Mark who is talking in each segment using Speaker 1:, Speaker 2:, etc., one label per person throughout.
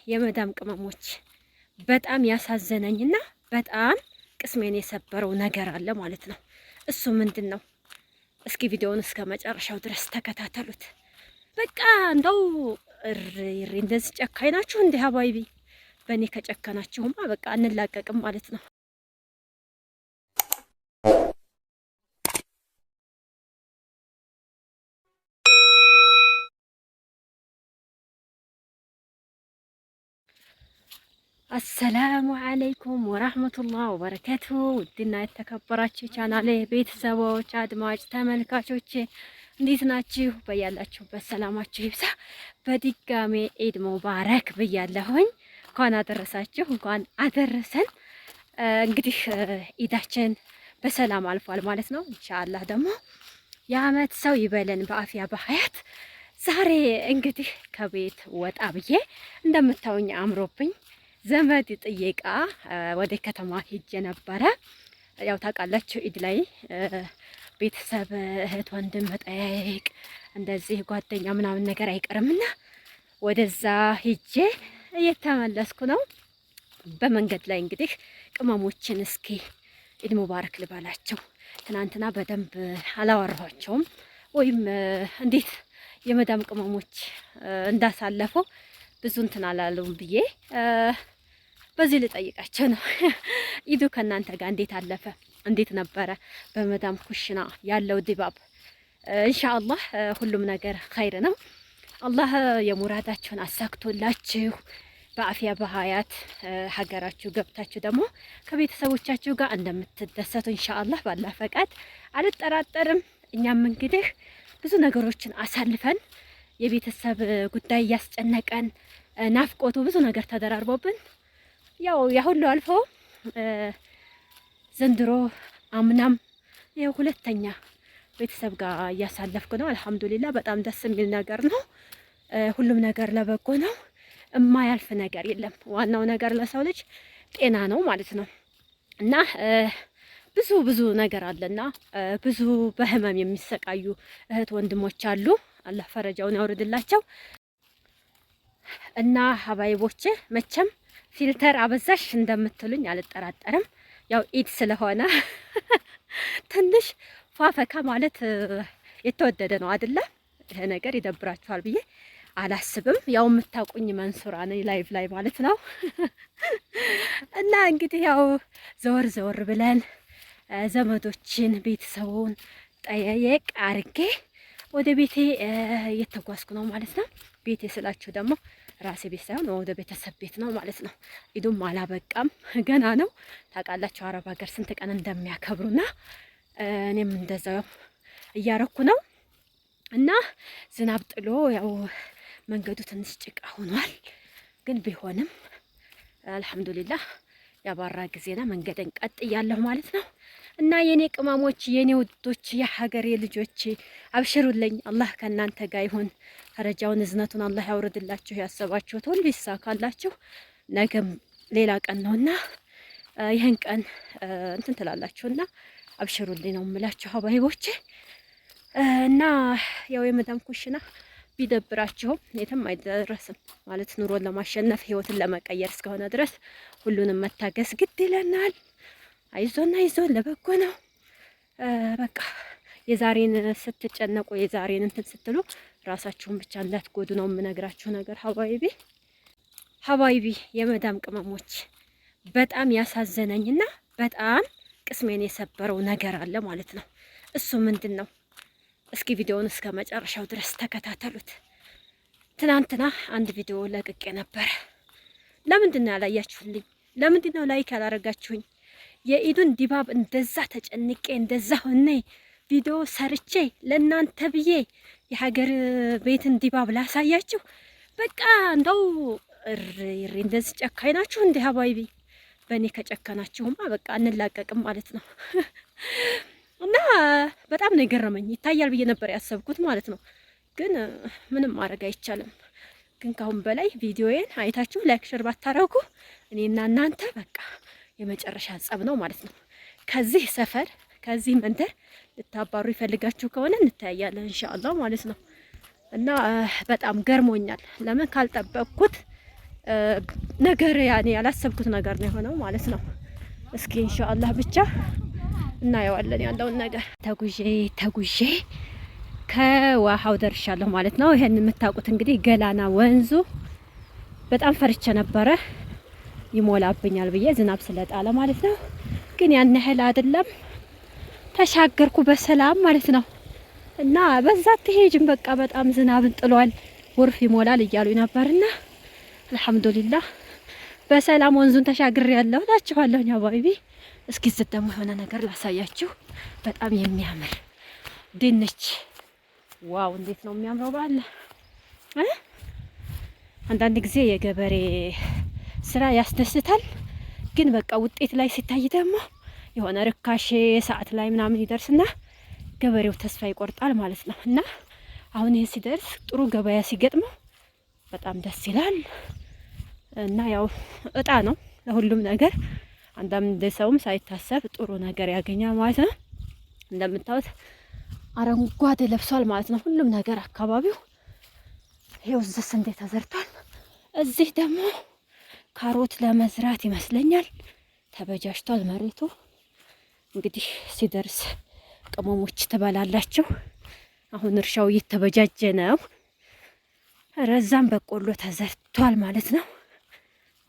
Speaker 1: የመዳም ቅመሞች በጣም ያሳዘነኝና በጣም ቅስሜን የሰበረው ነገር አለ ማለት ነው። እሱ ምንድን ነው? እስኪ ቪዲዮውን እስከ መጨረሻው ድረስ ተከታተሉት። በቃ እንደው እሪ እንደዚህ ጨካኝ ናችሁ እንዴ ሀባይቢ? በእኔ ከጨከናችሁማ በቃ እንላቀቅም ማለት ነው። አሰላሙ አለይኩም ወራህመቱላህ ወበረካቱ። ውድና የተከበራችሁ ቻናሌ ቤተሰቦች፣ አድማጭ ተመልካቾች እንዴት ናችሁ? በያላችሁበት ሰላማችሁ ይብዛ። በድጋሜ ኢድ ሙባረክ ብያለሁኝ። እንኳን አደረሳችሁ፣ እንኳን አደረሰን። እንግዲህ ኢዳችን በሰላም አልፏል ማለት ነው። ኢንሻአላህ ደግሞ የአመት ሰው ይበለን በአፊያ በሀያት። ዛሬ እንግዲህ ከቤት ወጣ ብዬ እንደምታዩኝ አምሮብኝ ዘመድ ጥየቃ ወደ ከተማ ሄጄ ነበረ። ያው ታውቃላችሁ ኢድ ላይ ቤተሰብ እህት ወንድም መጠያየቅ እንደዚህ ጓደኛ ምናምን ነገር አይቀርምና ወደዛ ሄጄ እየተመለስኩ ነው። በመንገድ ላይ እንግዲህ ቅመሞችን እስኪ ኢድ ሙባረክ ልባላቸው። ትናንትና በደንብ አላወራኋቸውም ወይም እንዴት የመዳም ቅመሞች እንዳሳለፈው ብዙ እንትን አላሉም ብዬ በዚህ ልጠይቃቸው ነው። ኢዱ ከእናንተ ጋር እንዴት አለፈ? እንዴት ነበረ? በመዳም ኩሽና ያለው ድባብ ኢንሻአላህ ሁሉም ነገር ኸይር ነው። አላህ የሙራዳችሁን አሳክቶላችሁ በአፊያ በሀያት ሀገራችሁ ገብታችሁ ደግሞ ከቤተሰቦቻችሁ ጋር እንደምትደሰቱ ኢንሻአላህ ባላህ ፈቃድ አልጠራጠርም። እኛም እንግዲህ ብዙ ነገሮችን አሳልፈን የቤተሰብ ጉዳይ እያስጨነቀን ናፍቆቱ ብዙ ነገር ተደራርቦብን ያው ያሁሉ አልፎ ዘንድሮ አምናም ይኸው ሁለተኛ ቤተሰብ ጋር እያሳለፍኩ ነው። አልሐምዱሊላህ በጣም ደስ የሚል ነገር ነው። ሁሉም ነገር ለበጎ ነው። እማያልፍ ነገር የለም። ዋናው ነገር ለሰው ልጅ ጤና ነው ማለት ነው እና ብዙ ነገር አለና ብዙ በህመም የሚሰቃዩ እህት ወንድሞች አሉ። አላህ ፈረጃውን ያውርድላቸው እና ሀባይቦቼ መቼም ፊልተር አበዛሽ እንደምትሉኝ አልጠራጠርም። ያው ኢድ ስለሆነ ትንሽ ፏፈካ ማለት የተወደደ ነው አይደለ? ይሄ ነገር ይደብራችኋል ብዬ አላስብም። ያው የምታውቁኝ መንሱራ ነኝ ላይቭ ላይ ማለት ነው እና እንግዲህ ያው ዘወር ብለን ዘመዶችን ቤተሰቡን ጠየቅ አርጌ ወደ ቤቴ እየተጓዝኩ ነው ማለት ነው። ቤቴ ስላችሁ ደግሞ ራሴ ቤት ሳይሆን ወደ ቤተሰብ ቤት ነው ማለት ነው። ኢዱም አላበቃም ገና ነው። ታውቃላችሁ አረብ ሀገር ስንት ቀን እንደሚያከብሩና እኔም እንደዛው እያረኩ ነው እና ዝናብ ጥሎ ያው መንገዱ ትንሽ ጭቃ ሆኗል። ግን ቢሆንም አልሐምዱሊላህ ያባራ ጊዜና መንገደን ቀጥ እያለሁ ማለት ነው። እና የኔ ቅመሞች የኔ ውዶች የሀገሬ ልጆች አብሽሩልኝ። አላህ ከእናንተ ጋር ይሁን። ፈረጃውን እዝነቱን አላህ ያውርድላችሁ። ያሰባችሁት ሁሉ ይሳካላችሁ። ነገም ሌላ ቀን ነውና ይህን ቀን እንትን ትላላችሁና አብሽሩልኝ ነው የምላችሁ ሀባይቦቼ። እና ያው የመዳም ኩሽና ቢደብራችሁም የትም አይደረስም ማለት ኑሮን ለማሸነፍ ህይወትን ለመቀየር እስከሆነ ድረስ ሁሉንም መታገስ ግድ ይለናል። አይዞን ለበጎ ነው። በቃ የዛሬን ስትጨነቁ የዛሬን እንትን ስትሉ ራሳችሁን ብቻ እንዳትጎዱ ነው የምነግራችሁ ነገር ሀባይቢ የመዳም ቅመሞች በጣም ያሳዘነኝና በጣም ቅስሜን የሰበረው ነገር አለ ማለት ነው። እሱ ምንድን ነው? እስኪ ቪዲዮውን እስከ መጨረሻው ድረስ ተከታተሉት። ትናንትና አንድ ቪዲዮ ለቅቄ ነበረ። ለምንድን ነው ያላያችሁልኝ? ለምንድን ነው ላይክ ያላረጋችሁኝ? የኢዱን ድባብ እንደዛ ተጨንቄ እንደዛ ሆነ ቪዲዮ ሰርቼ ለእናንተ ብዬ የሀገር ቤትን ድባብ ላሳያችሁ። በቃ እንደው እሪ እንደዚህ ጨካኝ ናችሁ እንዴ ሀባይቢ? በእኔ ከጨከናችሁማ በቃ እንላቀቅም ማለት ነው እና በጣም ነው የገረመኝ። ይታያል ብዬ ነበር ያሰብኩት ማለት ነው። ግን ምንም ማድረግ አይቻልም። ግን ካሁን በላይ ቪዲዮዬን አይታችሁ ላይክ ሼር ባታረጉ እኔና እናንተ በቃ የመጨረሻ ጸብ ነው ማለት ነው። ከዚህ ሰፈር ከዚህ መንደር ልታባሩ ይፈልጋችሁ ከሆነ እንታያለን ኢንሻአላህ ማለት ነው። እና በጣም ገርሞኛል። ለምን ካልጠበቅኩት ነገር ያኔ ያላሰብኩት ነገር ነው የሆነው ማለት ነው። እስኪ ኢንሻአላህ ብቻ እናየዋለን ያለውን ነገር። ተጉዤ ከውሃው ደርሻለሁ ማለት ነው። ይሄን የምታውቁት እንግዲህ ገላና ወንዙ በጣም ፈርቼ ነበረ ይሞላብኛል ብዬ ዝናብ ስለጣለ ማለት ነው። ግን ያን ያህል አይደለም፣ ተሻገርኩ በሰላም ማለት ነው። እና በዛ ትሄጅም በቃ በጣም ዝናብን ጥሏል፣ ጎርፍ ይሞላል እያሉኝ ነበርና አልሐምዱሊላህ በሰላም ወንዙን ተሻግሬ ያለሁ ታችኋለሁ። አባይቢ እስኪ ደግሞ የሆነ ነገር ላሳያችሁ። በጣም የሚያምር ድንች ዋው! እንዴት ነው የሚያምረው ባለ አንዳንድ ጊዜ የገበሬ ስራ ያስደስታል። ግን በቃ ውጤት ላይ ሲታይ ደግሞ የሆነ ርካሽ ሰዓት ላይ ምናምን ይደርስና ገበሬው ተስፋ ይቆርጣል ማለት ነው። እና አሁን ይሄ ሲደርስ ጥሩ ገበያ ሲገጥመው በጣም ደስ ይላል። እና ያው እጣ ነው ለሁሉም ነገር። አንዳንድ ሰውም ሳይታሰብ ጥሩ ነገር ያገኛል ማለት ነው። እንደምታዩት አረንጓዴ ለብሷል ማለት ነው ሁሉም ነገር አካባቢው። ይሄው እዚህ ስንዴ ተዘርቷል። እዚህ ደግሞ ካሮት ለመዝራት ይመስለኛል ተበጃጅቷል መሬቱ። እንግዲህ ሲደርስ ቅመሞች ትበላላችሁ። አሁን እርሻው እየተበጃጀ ነው። ረዛም በቆሎ ተዘርቷል ማለት ነው።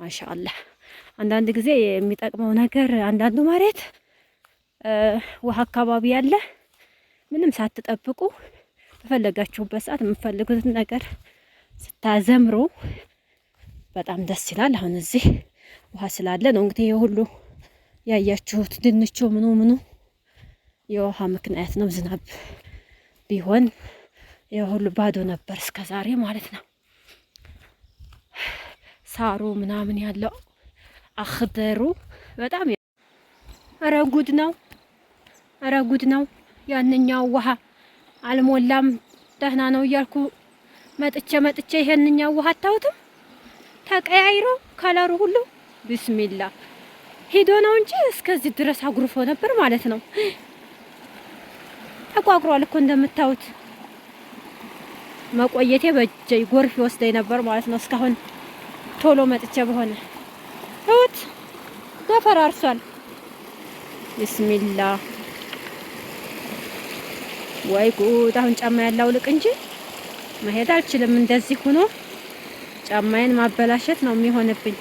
Speaker 1: ማሻአላህ አንዳንድ ጊዜ የሚጠቅመው ነገር አንዳንዱ መሬት ውሃ አካባቢ ያለ ምንም ሳትጠብቁ በፈለጋችሁበት ሰዓት የምትፈልጉትን ነገር ስታዘምሩ በጣም ደስ ይላል። አሁን እዚህ ውሃ ስላለ ነው እንግዲህ የሁሉ ያያችሁት ድንቹ ምኑ የውሃ ምክንያት ነው። ዝናብ ቢሆን የሁሉ ባዶ ነበር እስከዛሬ ማለት ነው። ሳሩ ምናምን ያለው አخضሩ በጣም ኧረ ጉድ ነው። ያንኛው ውሃ አልሞላም ደህና ነው እያልኩ መጥቼ ይሄንኛው ውሃ አታውትም ተቀያይሮ ከለሩ ሁሉ ቢስሚላ ሄዶ ነው እንጂ እስከዚህ ድረስ አጉርፎ ነበር ማለት ነው። ተቋቁሯል እኮ እንደምታዩት። መቆየቴ በጀይ ጎርፍ ወስደኝ ነበር ማለት ነው። እስካሁን ቶሎ መጥቼ በሆነ እውት ተፈራርሷል። ቢስሚላ ወይ ጉድ! አሁን ጫማ ያለው ልቅ እንጂ መሄድ አልችልም። እንደዚህ ሆኖ ጫማዬን ማበላሸት ነው የሚሆንብኝ።